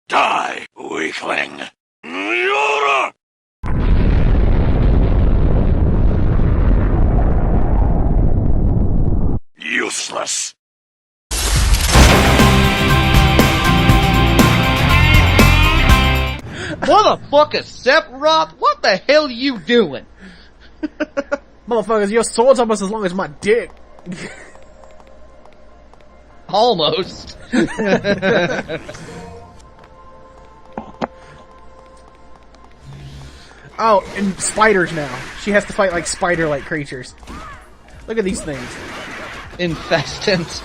Die, weakling! Yora! Useless! Motherfucker, Sephiroth, what the hell you doing? Motherfuckers, your sword's almost as long as my dick. Almost. Oh, and spiders now. She has to fight like spider-like creatures. Look at these things. Infestant.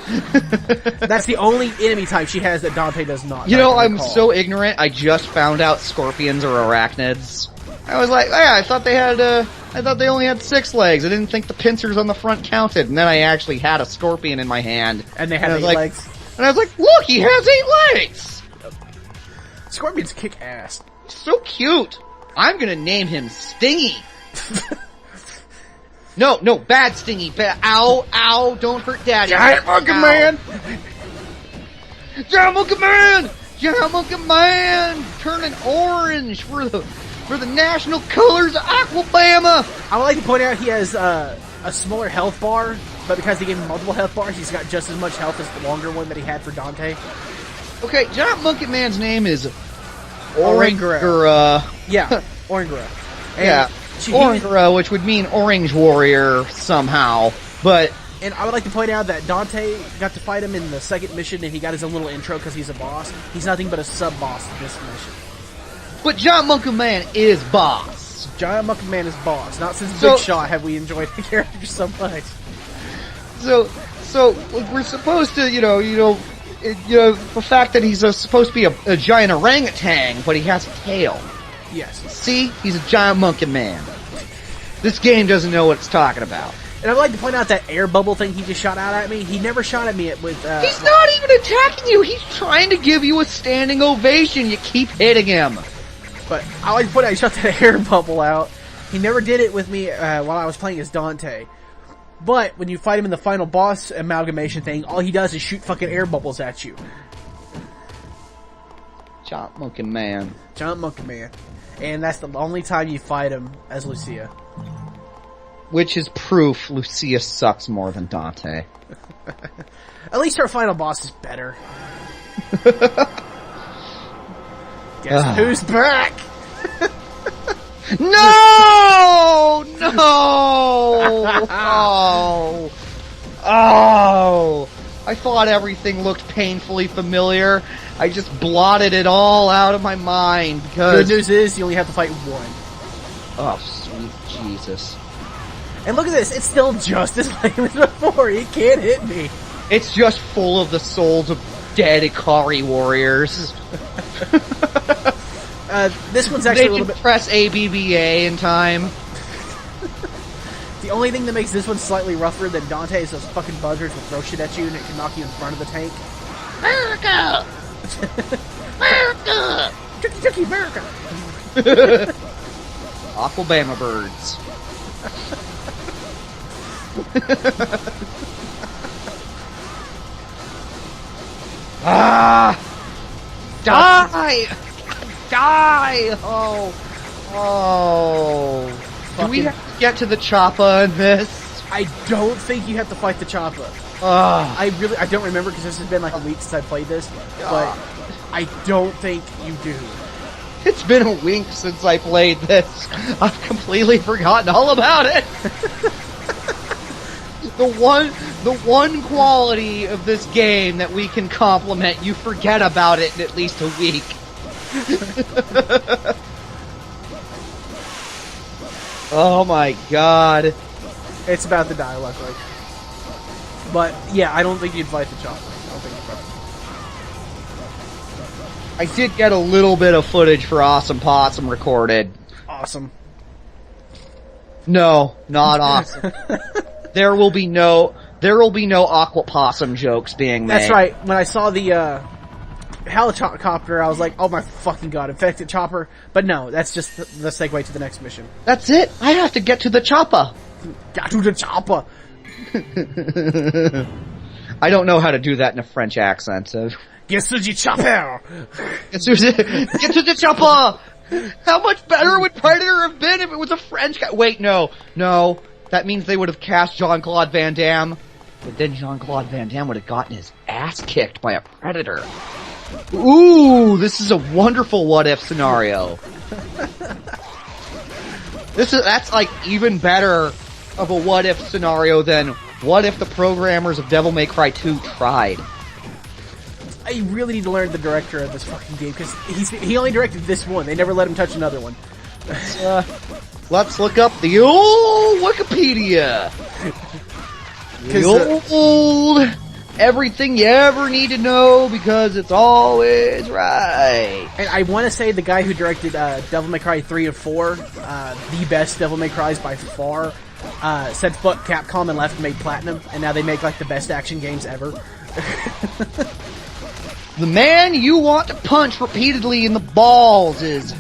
That's the only enemy type she has that Dante does not. You know, I'm so ignorant, I just found out scorpions are arachnids. I was like, yeah, I thought they only had 6 legs. I didn't think the pincers on the front counted. And then I actually had a scorpion in my hand. And they had 8 legs. And I was like, look, he has 8 legs! Scorpions kick ass. He's so cute. I'm gonna name him Stingy. No, bad Stingy. Ow, don't hurt Daddy. Giant Monkey Man! Giant Monkey Man! Giant Monkey Man! Turning orange for the national colors of Aquabama! I would like to point out he has a smaller health bar, but because they gave him multiple health bars, he's got just as much health as the longer one that he had for Dante. Okay, Giant Monkey Man's name is Orangura. Yeah, Orangura. Yeah, Orangura, which would mean Orange Warrior somehow, but... And I would like to point out that Dante got to fight him in the second mission, and he got his own little intro because he's a boss. He's nothing but a sub-boss in this mission. But Giant Monkey Man is boss. Giant Monkey Man is boss. Not since Big Shot have we enjoyed the character so much. So we're supposed to, the fact that he's supposed to be a giant orangutan, but he has a tail. Yes. See? He's a giant monkey man. This game doesn't know what it's talking about. And I'd like to point out that air bubble thing he just shot out at me. He never shot at me with, He's not even attacking you! He's trying to give you a standing ovation! You keep hitting him! But I like to point out he shot that air bubble out. He never did it with me while I was playing as Dante. But when you fight him in the final boss amalgamation thing, all he does is shoot fucking air bubbles at you. Giant Monkey Man. Giant Monkey Man. And that's the only time you fight him as Lucia. Which is proof Lucia sucks more than Dante. At least her final boss is better. Guess who's back? No! Oh! I thought everything looked painfully familiar. I just blotted it all out of my mind because... Good news is you only have to fight one. Oh, sweet Jesus. And look at this, it's still just as lame as before. He can't hit me. It's just full of the souls of dead Ikari warriors. This one's actually they a little bit... press ABBA in time. The only thing that makes this one slightly rougher than Dante is those fucking buzzards will throw shit at you and it can knock you in front of the tank. America! America! Chucky, America! Aquabama birds. Ah! Die! Die! Oh. Do we have to get to the Choppa in this? I don't think you have to fight the Choppa. I don't remember because this has been like a week since I played this, but I don't think you do. It's been a week since I played this. I've completely forgotten all about it. The one quality of this game that we can compliment, you forget about it in at least a week. Oh my god. It's about the dialogue, like. But yeah, I don't think you'd fight the Chopper. I don't think you'd fight. I did get a little bit of footage for Awesome Possum recorded. Awesome. No, not awesome. There will be no Aqua Possum jokes being made. That's right. When I saw the helicopter, I was like, oh my fucking god, infected chopper. But no, that's just the segue to the next mission. That's it. I have to get to the chopper. Got to the chopper. I don't know how to do that in a French accent, so. Get to the chopper! Get to the chopper! How much better would Predator have been if it was a French guy? Wait, no. That means they would have cast Jean-Claude Van Damme. But then Jean-Claude Van Damme would have gotten his ass kicked by a Predator. Ooh, this is a wonderful what-if scenario. That's like even better of a what-if scenario than what if the programmers of Devil May Cry 2 tried. I really need to learn the director of this fucking game, because he only directed this one. They never let him touch another one. Let's look up the old Wikipedia. The old everything you ever need to know, because it's always right. And I want to say the guy who directed Devil May Cry 3 and 4, the best Devil May Cries by far, said fuck Capcom and left and made Platinum, and now they make like the best action games ever. The man you want to punch repeatedly in the balls is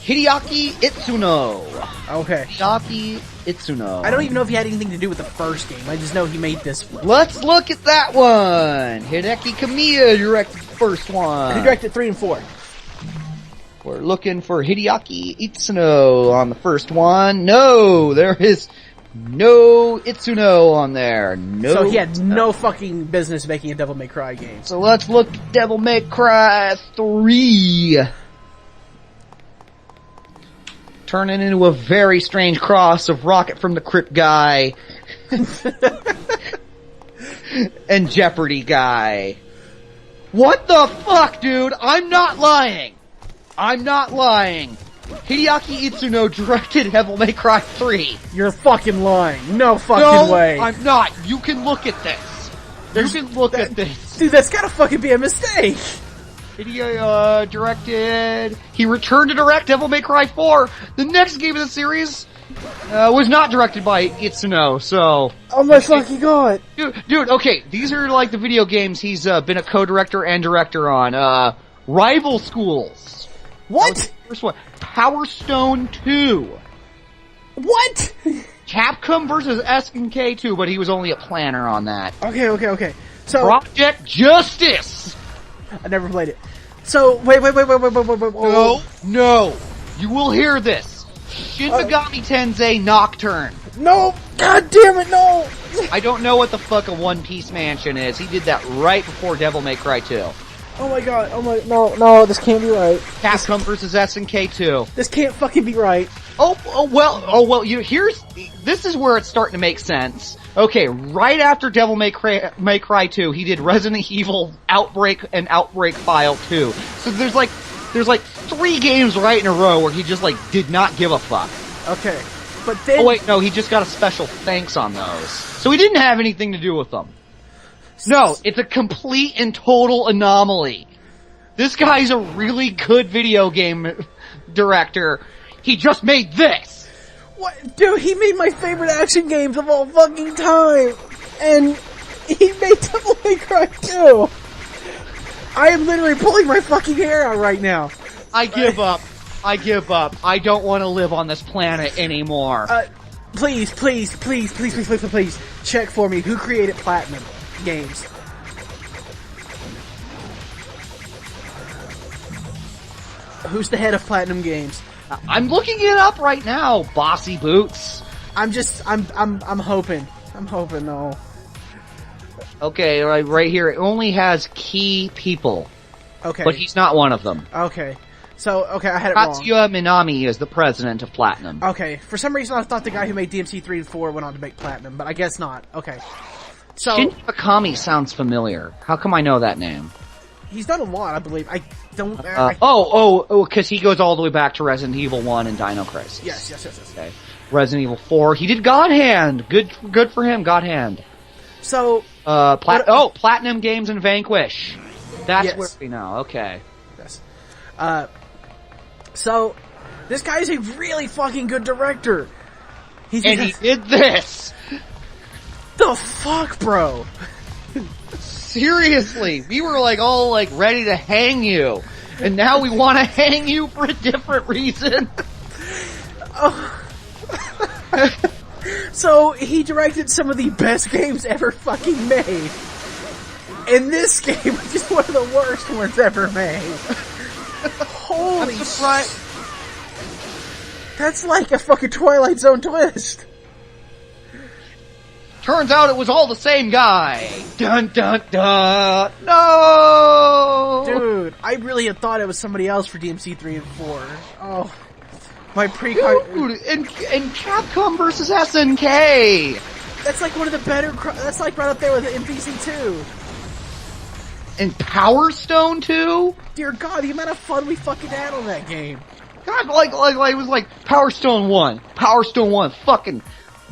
Hideaki Itsuno. Okay. Hideaki Itsuno. I don't even know if he had anything to do with the first game. I just know he made this one. Let's look at that one. Hideki Kamiya directed the first one. He directed 3 and 4. We're looking for Hideaki Itsuno on the first one. No, there is no Itsuno on there. No. So he had no fucking business making a Devil May Cry game. So let's look at Devil May Cry 3. Turning into a very strange cross of Rocket from the Crypt guy and Jeopardy guy. What the fuck, dude? I'm not lying. Hideaki Itsuno directed Devil May Cry 3. You're fucking lying. No fucking way. I'm not. You can look at this. At this. Dude, that's gotta fucking be a mistake. He returned to direct Devil May Cry 4. The next game of the series was not directed by Itsuno, so... Oh my fucking god. Dude, okay, these are like the video games he's been a co-director and director on. Rival Schools. What? First one. Power Stone 2. What? Capcom versus SNK 2, but he was only a planner on that. Okay. So... Project Justice! I never played it. So, wait. No. You will hear this. Shin Megami Tensei Nocturne. No! God damn it, no! I don't know what the fuck a One Piece Mansion is. He did that right before Devil May Cry 2. Oh my god, no, this can't be right. Capcom versus SNK 2. This can't fucking be right. Oh well, this is where it's starting to make sense. Okay, right after Devil May Cry 2, he did Resident Evil Outbreak and Outbreak File 2. So there's like 3 games right in a row where he just like did not give a fuck. Okay. But then... Oh wait, no, he just got a special thanks on those. So he didn't have anything to do with them. No, it's a complete and total anomaly. This guy's a really good video game director. He just made this! What? Dude, he made my favorite action games of all fucking time! And he made Devil May Cry 2! I am literally pulling my fucking hair out right now. I give up. I don't want to live on this planet anymore. Please, check for me who created Platinum Games. Who's the head of Platinum Games? I'm looking it up right now, Bossy Boots. I'm hoping. No. Okay, right here, it only has key people. Okay. But he's not one of them. Okay. So, I had it wrong. Tatsuya Minami is the president of Platinum. Okay. For some reason I thought the guy who made DMC 3 and 4 went on to make Platinum, but I guess not. Okay. So... Shinji Mikami sounds familiar. How come I know that name? He's done a lot, I believe. I don't... because he goes all the way back to Resident Evil 1 and Dino Crisis. Yes. Okay. Resident Evil 4. He did God Hand. Good for him, God Hand. So... Platinum Games and Vanquish. That's where we know. Okay. Yes. So, this guy's a really fucking good director. He did this! The fuck, bro? Seriously, we were all ready to hang you. And now we want to hang you for a different reason. So, he directed some of the best games ever fucking made. And this game is just one of the worst ones ever made. Holy shit. That's like a fucking Twilight Zone twist. Turns out it was all the same guy. Dun dun dun. No! Dude, I really had thought it was somebody else for DMC 3 and 4. Oh. My pre-con... Dude, and Capcom versus SNK! That's like one of the better... That's like right up there with MVC 2. And Power Stone 2? Dear God, the amount of fun we fucking had on that game. God, like it was like Power Stone 1. Power Stone 1, fucking...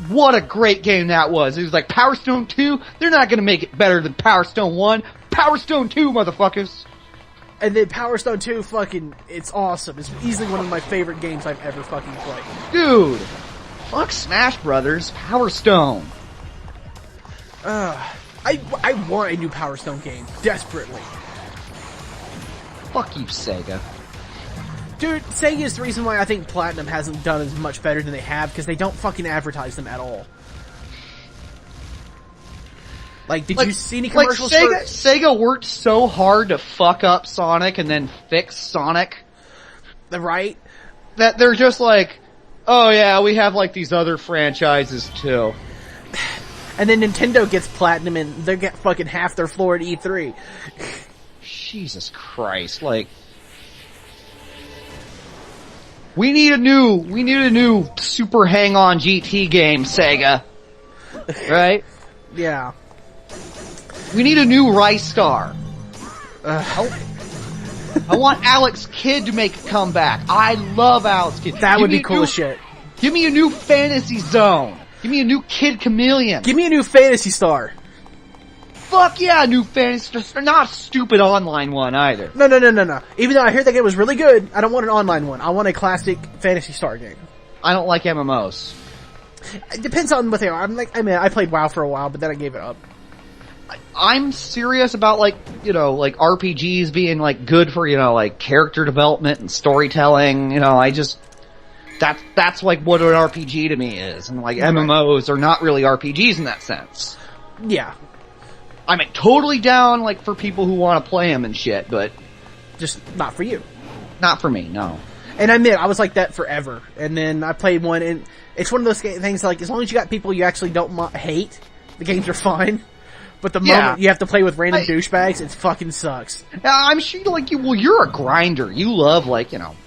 What a great game that was. It was like Power Stone 2, they're not gonna make it better than Power Stone 1. Power Stone 2, motherfuckers! And then Power Stone 2 fucking, it's awesome. It's easily one of my favorite games I've ever fucking played. Dude! Fuck Smash Brothers, Power Stone. I want a new Power Stone game, desperately. Fuck you, Sega. Dude, Sega is the reason why I think Platinum hasn't done as much better than they have, because they don't fucking advertise them at all. Like, did you see any commercials for... Sega worked so hard to fuck up Sonic and then fix Sonic. Right? That they're just like, oh yeah, we have like these other franchises too. And then Nintendo gets Platinum and they get fucking half their floor at E3. Jesus Christ, like... We need a new Super Hang-On GT game, Sega. Right? Yeah. We need a new Rice Star. I want Alex Kidd to make a comeback. I love Alex Kidd. That would be cool as shit. Give me a new Fantasy Zone. Give me a new Kid Chameleon. Give me a new Fantasy Star. Fuck yeah, new Fantasy Star. Not a stupid online one either. No. Even though I heard that game was really good, I don't want an online one. I want a classic Fantasy Star game. I don't like MMOs. It depends on what they are. I played WoW for a while, but then I gave it up. I'm serious about like RPGs being like good for, like character development and storytelling. That's like what an RPG to me is. And like MMOs are not really RPGs in that sense. Yeah. I'm totally down like for people who want to play them and shit, but just not for you. Not for me, no. And I admit, I was like that forever. And then I played one, and it's one of those things like, as long as you got people you actually don't hate, the games are fine. But the moment you have to play with random douchebags, it fucking sucks. I'm sure you're a grinder. You love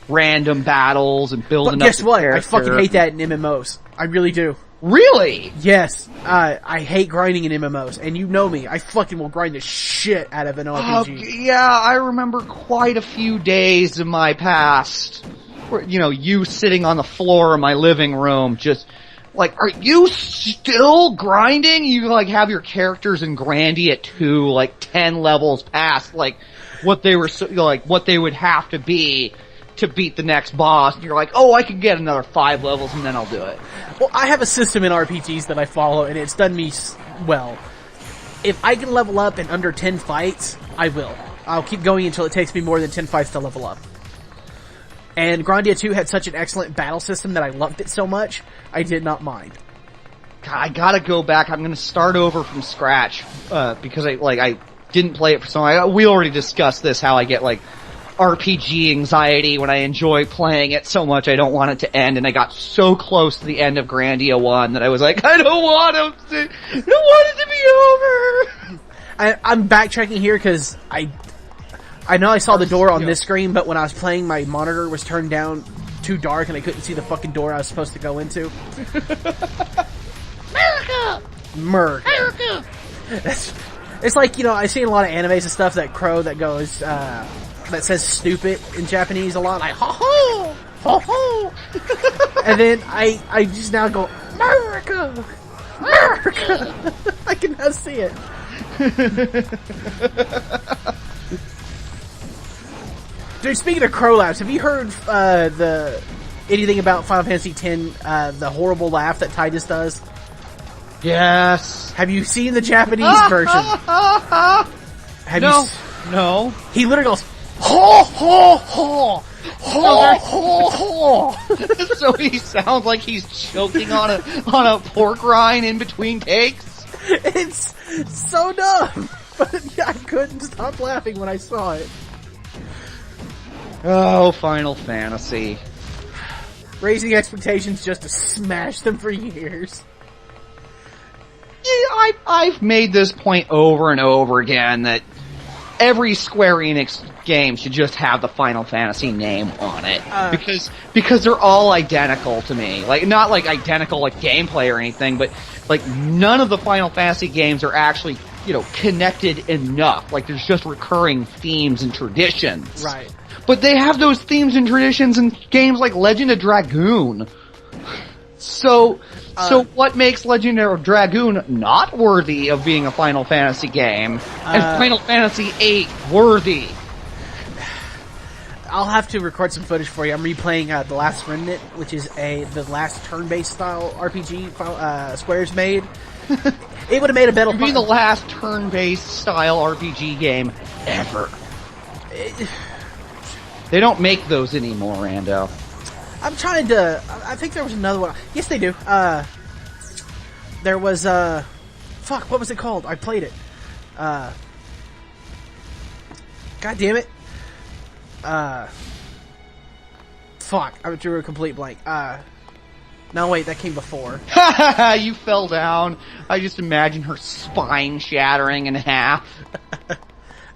random battles and building up. But guess what? Character. I fucking hate that in MMOs. I really do. Really? Yes. I hate grinding in MMOs. And you know me. I fucking will grind the shit out of an RPG. Yeah, I remember quite a few days in my past where, you sitting on the floor of my living room just... Like, are you still grinding? You, have your characters in Grandy at 10 levels past, what they were, what they would have to be to beat the next boss. And you're like, oh, I can get another 5 levels and then I'll do it. Well, I have a system in RPGs that I follow, and it's done me well. If I can level up in under 10 fights, I will. I'll keep going until it takes me more than 10 fights to level up. And Grandia 2 had such an excellent battle system that I loved it so much, I did not mind. God, I gotta go back. I'm gonna start over from scratch, because I didn't play it for so long. We already discussed this, how I get, RPG anxiety when I enjoy playing it so much I don't want it to end, and I got so close to the end of Grandia 1 that I was like, I don't want it to be over! I'm backtracking here because I know I saw the door on this screen, but when I was playing, my monitor was turned down too dark and I couldn't see the fucking door I was supposed to go into. America! It's like, I've seen a lot of animes and stuff that crow that goes, that says stupid in Japanese a lot, like, ho-ho! Ho-ho! And then I just now go, America! America! I can now see it. Dude, speaking of crow laughs, have you heard anything about Final Fantasy X, the horrible laugh that Titus does? Yes. Have you seen the Japanese version? No. He literally goes, ho, ho, ho! So he sounds like he's choking on a pork rind in between takes. It's so dumb, but I couldn't stop laughing when I saw it. Oh, Final Fantasy. Raising expectations just to smash them for years. Yeah, I've made this point over and over again that every Square Enix game should just have the Final Fantasy name on it. Because they're all identical to me. Like, not like identical like gameplay or anything, but like none of the Final Fantasy games are actually, connected enough. Like there's just recurring themes and traditions. Right. But they have those themes and traditions in games like Legend of Dragoon. So what makes Legend of Dragoon not worthy of being a Final Fantasy game, and Final Fantasy VIII worthy? I'll have to record some footage for you. I'm replaying The Last Remnant, which is the last turn-based style RPG Square's made. It would have made a better. It would be the last turn-based style RPG game ever. They don't make those anymore, Rando. I'm trying to. I think there was another one. Yes, they do. There was fuck. What was it called? I played it. God damn it. Fuck. I drew a complete blank. No, wait, that came before. You fell down. I just imagine her spine shattering in half.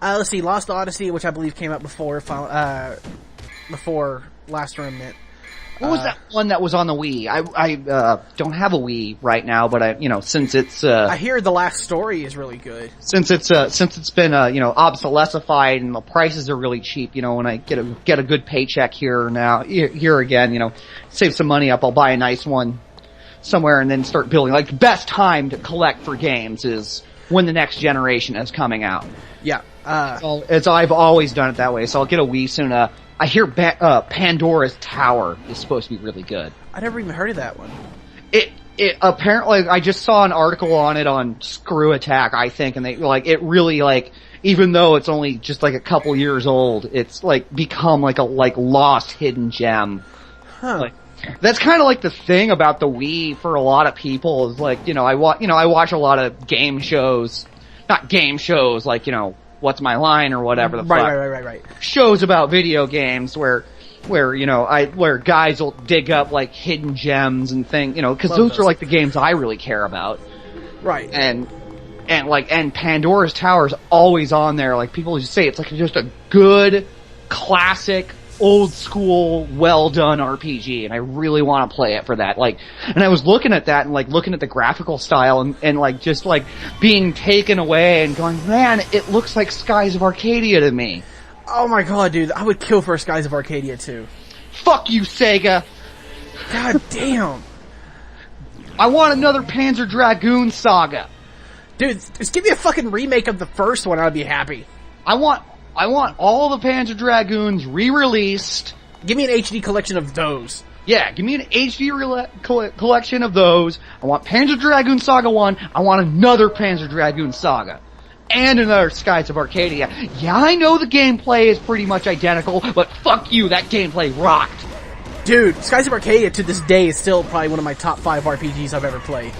Let's see, Lost Odyssey, which I believe came out before Last Remnant. What was that one that was on the Wii? I don't have a Wii right now, but since it's I hear The Last Story is really good. Since it's been obsolescified and the prices are really cheap, when I get a good paycheck here again, save some money up, I'll buy a nice one somewhere and then start building. Like, the best time to collect for games is when the next generation is coming out. Yeah. I've always done it that way, so I'll get a Wii soon. I hear Pandora's Tower is supposed to be really good. I never even heard of that one. It apparently, I just saw an article on it on Screw Attack, I think, and it really, even though it's only just a couple years old, it's become a lost hidden gem. Huh. That's kind of the thing about the Wii for a lot of people is I watch a lot of game shows, not game shows What's My Line or whatever the fuck. Right. Shows about video games where guys will dig up hidden gems and things, because those are the games I really care about. Right. And Pandora's Tower is always on there. People just say it's just a good, classic, old school, well done RPG, and I really want to play it for that. And I was looking at that and looking at the graphical style and just being taken away and going, man, it looks like Skies of Arcadia to me. Oh my god, dude, I would kill for Skies of Arcadia too. Fuck you, Sega. God damn. I want another Panzer Dragoon Saga. Dude, just give me a fucking remake of the first one, I'd be happy. I want all the Panzer Dragoons re-released. Give me an HD collection of those. Yeah, give me an HD collection of those. I want Panzer Dragoon Saga 1. I want another Panzer Dragoon Saga. And another Skies of Arcadia. Yeah, I know the gameplay is pretty much identical, but fuck you, that gameplay rocked. Dude, Skies of Arcadia to this day is still probably one of my top 5 RPGs I've ever played.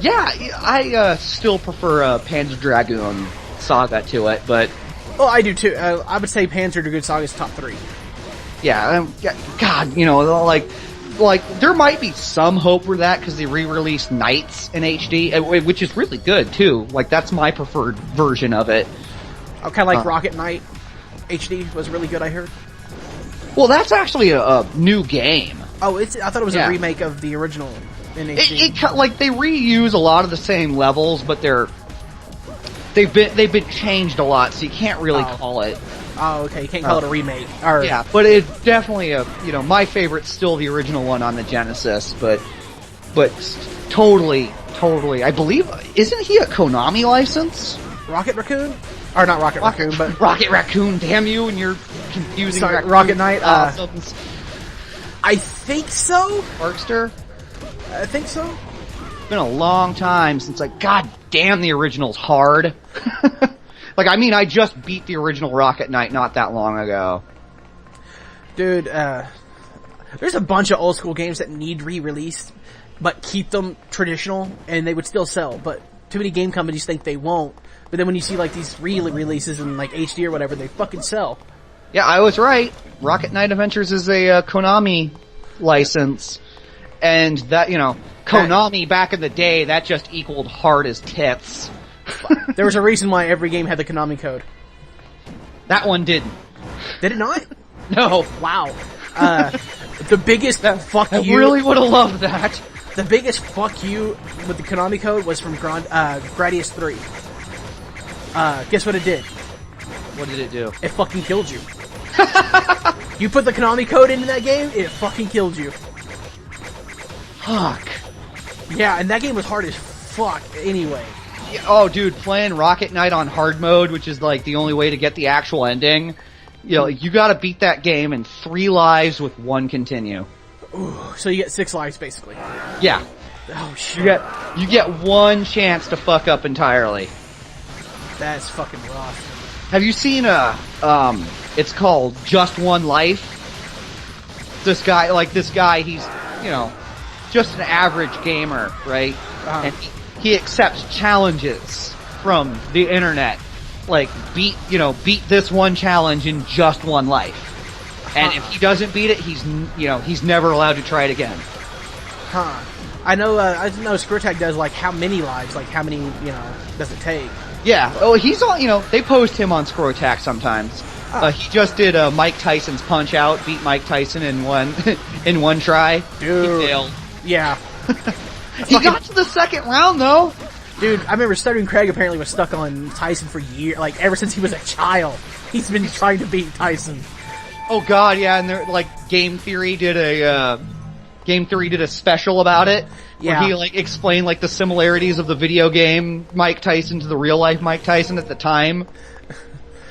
Yeah, I still prefer Panzer Dragoon Saga to it, but... Oh, I do too. I would say Panzer Dragoon Saga is top 3. Yeah, God, there might be some hope for that because they re-released Knights in HD, which is really good too. That's my preferred version of it. Oh, kind of like Rocket Knight HD was really good, I heard. Well, that's actually a new game. Oh, I thought it was a remake of the original in HD. They reuse a lot of the same levels, but they've been changed a lot, so you can't really call it. Oh, okay, you can't call it a remake. Or... Yeah, but it's definitely my favorite's still the original one on the Genesis, but totally, I believe, isn't he a Konami license? Rocket Raccoon? Or not Rocket Raccoon, but... Rocket Raccoon, damn you, and you're confusing Rocket Knight, I think so? Arcster? I think so. It's been a long time since, god damn, the original's hard. Like, I mean, I just beat the original Rocket Knight not that long ago. Dude, there's a bunch of old school games that need re-released, but keep them traditional, and they would still sell, but too many game companies think they won't. But then when you see, like, these re-releases in, like, HD or whatever, they fucking sell. Yeah, I was right. Rocket Knight Adventures is a Konami license. And that, you know, Konami back in the day, that just equaled hard as tits. There was a reason why every game had the Konami code. That one didn't. Did it not? No. Wow. The biggest fuck I you... really would have loved that. The biggest fuck you with the Konami code was from Gradius 3. Guess what it did? What did it do? It fucking killed you. You put the Konami code into that game, it fucking killed you. Fuck. Yeah, and that game was hard as fuck anyway. Yeah, oh, dude, playing Rocket Knight on hard mode, which is like the only way to get the actual ending. You know, you gotta beat that game in 3 lives with 1 continue. Ooh, so you get 6 lives basically. Yeah. Oh shit. You get 1 chance to fuck up entirely. That's fucking rough. Have you seen it's called Just One Life? This guy, he's, you know, just an average gamer, right? And he accepts challenges from the internet. Like, beat this one challenge in just 1 life. And if he doesn't beat it, he's never allowed to try it again. Huh. I know Screwtag does, like, how many lives, like, how many, does it take? Yeah. Oh, he's on, they post him on Screw Attack sometimes. He just did Mike Tyson's Punch Out, beat Mike Tyson in one try. Dude. He failed. Yeah. He got to the 2nd round, though. Dude, I remember Stuttering Craig apparently was stuck on Tyson for years, like, ever since he was a child. He's been trying to beat Tyson. Oh god, yeah, and Game Theory did a special about it. Yeah. Where he, like, explained, like, the similarities of the video game Mike Tyson to the real life Mike Tyson at the time.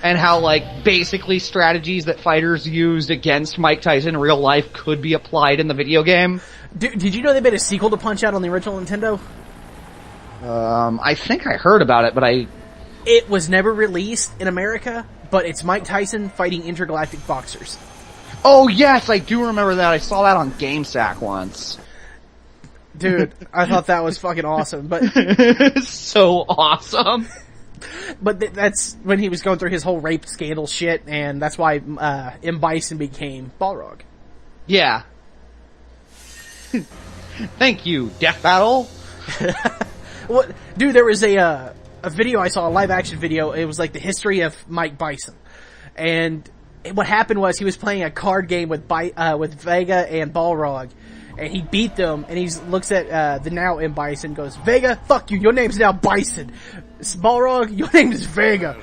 And how, like, basically strategies that fighters used against Mike Tyson in real life could be applied in the video game. Dude, did you know they made a sequel to Punch Out on the original Nintendo? I think I heard about it, but It was never released in America, but it's Mike Tyson fighting intergalactic boxers. Oh yes, I do remember that. I saw that on GameSack once. Dude, I thought that was fucking awesome, but... So awesome. But that's when he was going through his whole rape scandal shit, and that's why M. Bison became Balrog. Yeah. Thank you, Death Battle. What, dude, there was a video I saw, a live action video. It was like the history of Mike Bison, and what happened was he was playing a card game with Vega and Balrog, and he beat them. And he looks at the now M. Bison, goes, "Vega, fuck you. Your name's now Bison. Balrog, your name is Vega,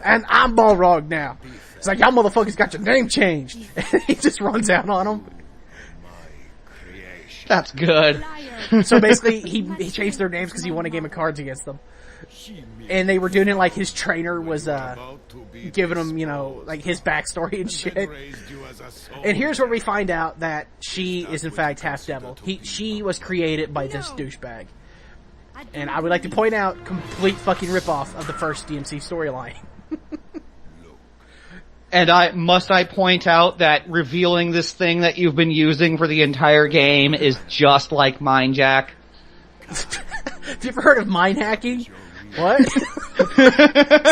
and I'm Balrog now." It's like, y'all motherfuckers got your name changed. And he just runs out on them. That's good. So basically, he changed their names because he won a game of cards against them. And they were doing it like his trainer was giving him, like his backstory and shit. And here's where we find out that she is in fact half devil. She was created by this douchebag. And I would like to point out, complete fucking ripoff of the first DMC storyline. And must I point out that revealing this thing that you've been using for the entire game is just like Mind Jack? Have you ever heard of mind hacking? What?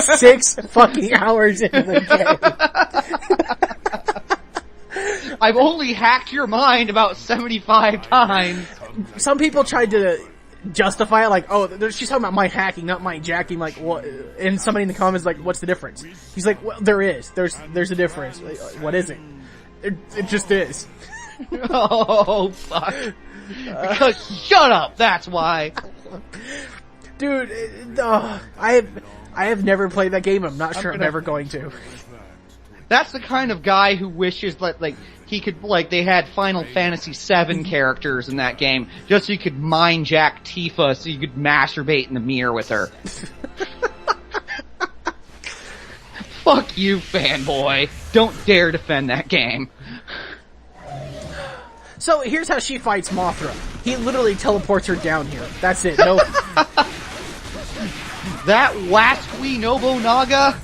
6 fucking hours into the game. I've only hacked your mind about 75 times. Some people tried to justify it, like, oh, she's talking about mind hacking, not mind jacking, like, what? And somebody in the comments like, what's the difference? He's like, well, there is. There's a difference. Like, what is it? It just is. Oh, fuck. Because shut up, that's why. Dude, I have never played that game. I'm not sure I'm ever going to. That's the kind of guy who wishes that, like, he could, like, they had Final Fantasy VII characters in that game, just so you could mind jack Tifa so you could masturbate in the mirror with her. Fuck you, fanboy. Don't dare defend that game. So, here's how she fights Mothra. He literally teleports her down here. That's it. No. That Wasqui Nobunaga?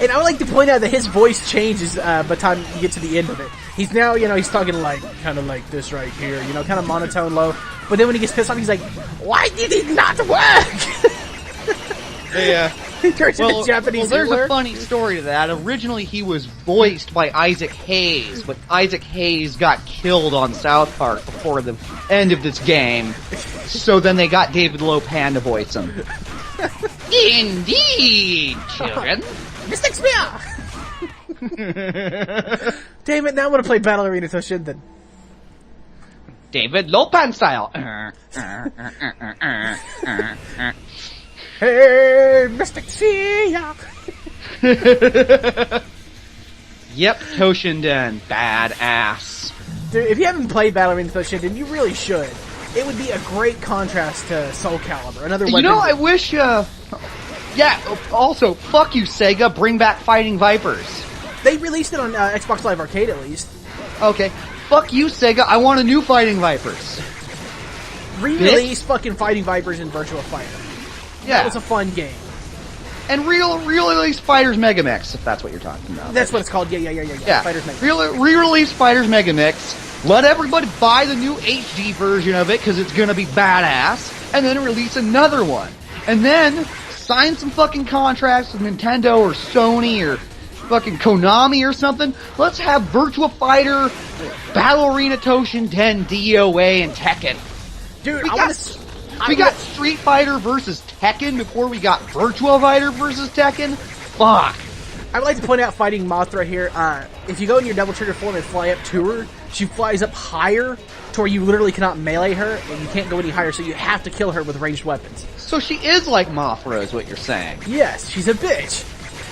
And I would like to point out that his voice changes by the time you get to the end of it. He's now, he's talking like, kind of like this right here, kind of monotone low. But then when he gets pissed off, he's like, why did it not work? Yeah. He turns into Japanese there's Hitler. a funny story to that. Originally, he was voiced by Isaac Hayes, but Isaac Hayes got killed on South Park before the end of this game. So then they got David Lopan to voice him. Indeed, children. Mystic Spear! Damn it, now I want to play Battle Arena Toshinden. David Lopan style. Hey, Mystic Spear! Yep, Toshinden, badass. Dude, if you haven't played Battle Arena Toshinden, you really should. It would be a great contrast to Soul Calibur. Another weapon. I wish, yeah, also, fuck you, Sega, bring back Fighting Vipers. They released it on Xbox Live Arcade, at least. Okay, fuck you, Sega, I want a new Fighting Vipers. Re-release fucking Fighting Vipers in Virtua Fighter. Yeah. That was a fun game. And re-release Fighters Megamix, if that's what you're talking about. That's what it's called. Yeah. Fighters Megamix. Re-release Fighters Megamix. Let everybody buy the new HD version of it, because it's gonna be badass. And then release another one. And then sign some fucking contracts with Nintendo or Sony or fucking Konami or something. Let's have Virtua Fighter, Battle Arena Toshinden, DOA, and Tekken. Dude, We got Street Fighter versus Tekken before we got Virtua Fighter versus Tekken? Fuck. I would like to point out Fighting Mothra here. If you go in your double trigger form and fly up to her, she flies up higher to where you literally cannot melee her, and you can't go any higher, so you have to kill her with ranged weapons. So she is like Mothra, is what you're saying. Yes, she's a bitch.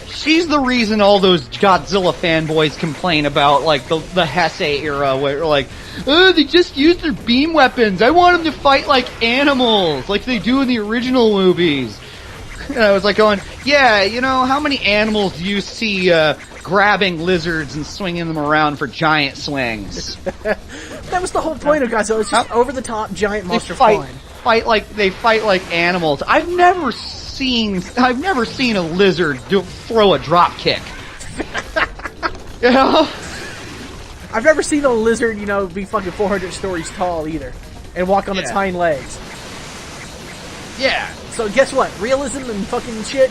She's the reason all those Godzilla fanboys complain about, like, the Heisei era, where, like, oh, they just used their beam weapons. I want them to fight like animals, like they do in the original movies. And I was like going, yeah, how many animals do you see, grabbing lizards and swinging them around for giant swings? That was the whole point of Godzilla. It's just over-the-top giant monster they fight like animals. I've never seen a lizard throw a drop kick. I've never seen a lizard, be fucking 400 stories tall either, and walk on its hind legs. Yeah. So guess what? Realism and fucking shit.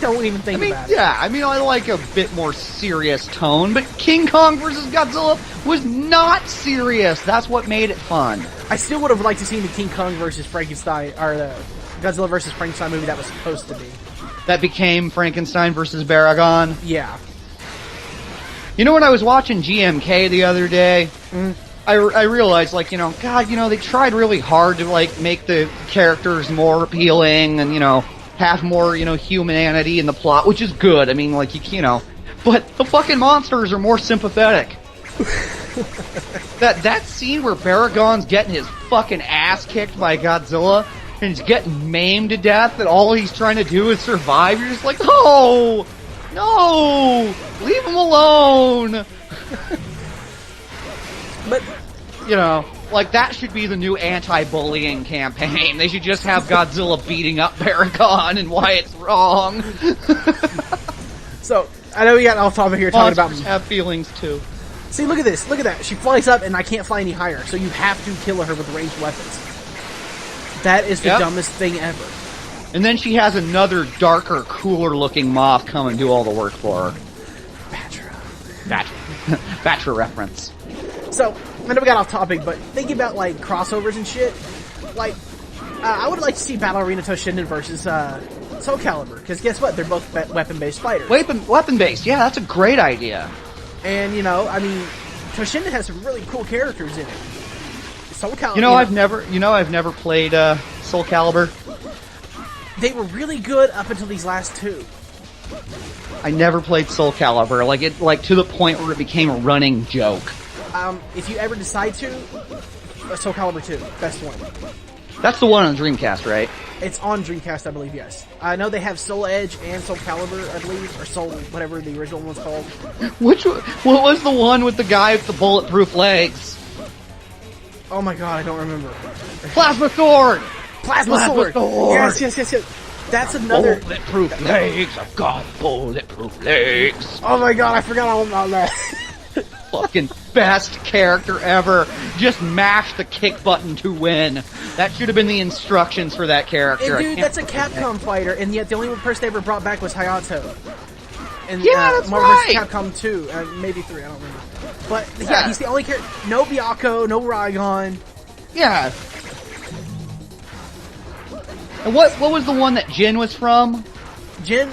Don't even think about it. Yeah, I like a bit more serious tone, but King Kong vs. Godzilla was not serious. That's what made it fun. I still would have liked to see the King Kong vs. Frankenstein, or the Godzilla vs. Frankenstein movie that was supposed to be. That became Frankenstein vs. Baragon? Yeah. When I was watching GMK the other day, I realized, God, they tried really hard to, make the characters more appealing and, have more, humanity in the plot, which is good. But the fucking monsters are more sympathetic. that scene where Baragon's getting his fucking ass kicked by Godzilla and he's getting maimed to death and all he's trying to do is survive, you're just like, no! Leave him alone! But, that should be the new anti-bullying campaign. They should just have Godzilla beating up Baragon and why it's wrong. So, I know we got off topic here talking about... have feelings too. See, look at this. Look at that. She flies up and I can't fly any higher, so you have to kill her with ranged weapons. That is the dumbest thing ever. And then she has another darker, cooler looking moth come and do all the work for her. Batra reference. So, I know we got off topic, but thinking about, crossovers and shit, I would like to see Battle Arena Toshinden versus, Soul Calibur, because guess what? They're both weapon-based fighters. Weapon-based, yeah, that's a great idea. And, Toshinden has some really cool characters in it. Soul Calibur... I've never played, Soul Calibur. They were really good up until these last two. I never played Soul Calibur, to the point where it became a running joke. If you ever decide to, Soul Calibur 2, best one. That's the one on Dreamcast, right? It's on Dreamcast, I believe, yes. I know they have Soul Edge and Soul Calibur, I believe, or Soul, whatever the original one's called. What was the one with the guy with the bulletproof legs? Oh my god, I don't remember. Plasma Sword! Plasma sword! Yes. That's another... Bulletproof legs! I've got bulletproof legs! Oh my god, I forgot all about that. Fucking best character ever. Just mash the kick button to win. That should have been the instructions for that character. And dude, that's a Capcom fighter, and yet the only person they ever brought back was Hayato. And, yeah, that's Marvel right! vs. Capcom 2, maybe 3, I don't remember. But, yeah, he's the only character... No Byakko, no Raigon. Yeah. And what was the one that Jin was from? Jin,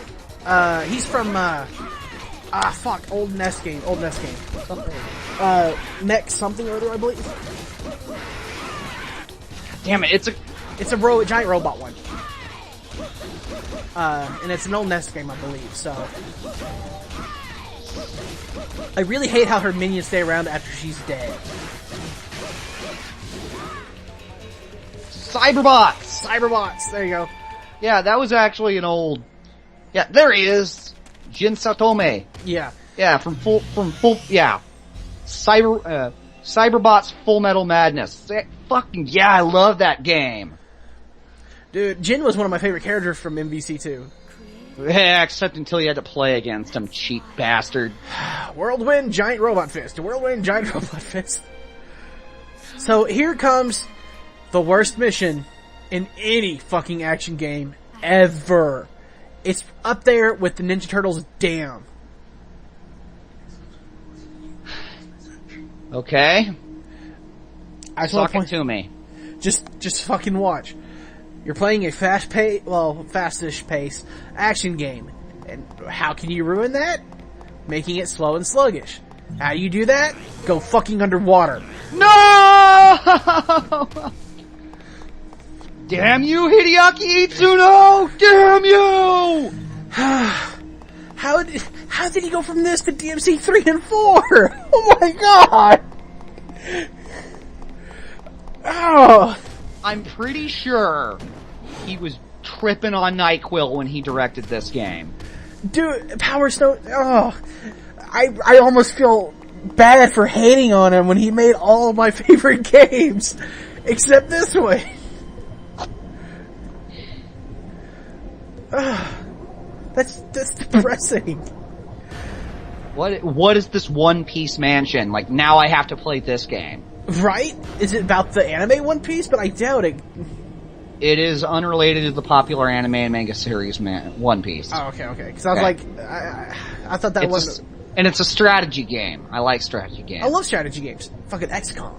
he's from, old NES game. Mech something or other, I believe. Damn it, it's a giant robot one. And it's an old NES game, I believe, so... I really hate how her minions stay around after she's dead. Cyberbots, there you go. Yeah, that was actually an old... Yeah, there he is! Jin Satome. Yeah. Yeah, yeah. Cyberbots Full Metal Madness. Fucking, yeah, I love that game. Dude, Jin was one of my favorite characters from MVC2. Yeah, except until you had to play against him, cheap bastard. Whirlwind, giant robot fist. Whirlwind, giant robot fist. So here comes the worst mission in any fucking action game ever. It's up there with the Ninja Turtles' Damn. Okay. Talk to me. Just fucking watch. You're playing a fastish pace action game. And how can you ruin that? Making it slow and sluggish. How do you do that? Go fucking underwater. No! Damn you, Hideaki Itsuno! Damn you! How did he go from this to DMC 3 and 4? Oh my god! Oh! I'm pretty sure he was tripping on NyQuil when he directed this game. Dude, Power Stone, I almost feel bad for hating on him when he made all of my favorite games. Except this one. That's depressing. What is this One Piece mansion? Like, now I have to play this game. Right? Is it about the anime One Piece? But I doubt it. It is unrelated to the popular anime and manga series One Piece. Oh, okay. Because I was like, I thought that was... And it's a strategy game. I like strategy games. I love strategy games. Fucking XCOM.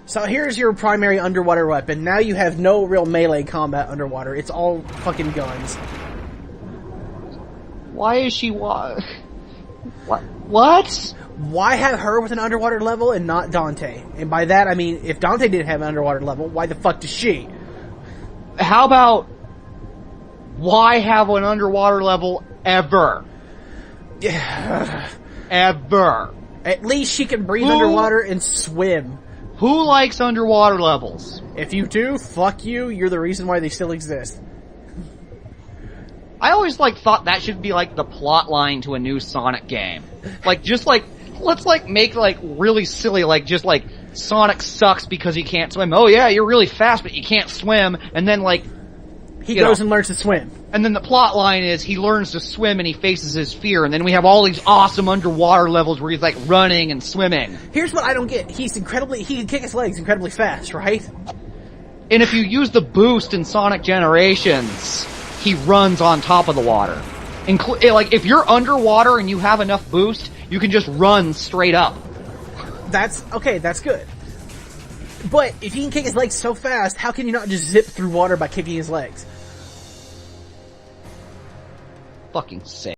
So here's your primary underwater weapon. Now you have no real melee combat underwater. It's all fucking guns. Why is she What? Why have her with an underwater level and not Dante? And by that I mean, if Dante didn't have an underwater level, why the fuck does she? How about, why have an underwater level ever? Ever. At least she can breathe underwater and swim. Who likes underwater levels? If you do, fuck you, you're the reason why they still exist. I always thought that should be the plot line to a new Sonic game. Let's make really silly, Sonic sucks because he can't swim. Oh yeah, you're really fast but you can't swim, and then he goes and learns to swim. And then the plot line is he learns to swim and he faces his fear, and then we have all these awesome underwater levels where he's running and swimming. Here's what I don't get. He can kick his legs incredibly fast, right? And if you use the boost in Sonic Generations, he runs on top of the water. If you're underwater and you have enough boost, you can just run straight up. That's good. But if he can kick his legs so fast, how can you not just zip through water by kicking his legs? Fucking sick.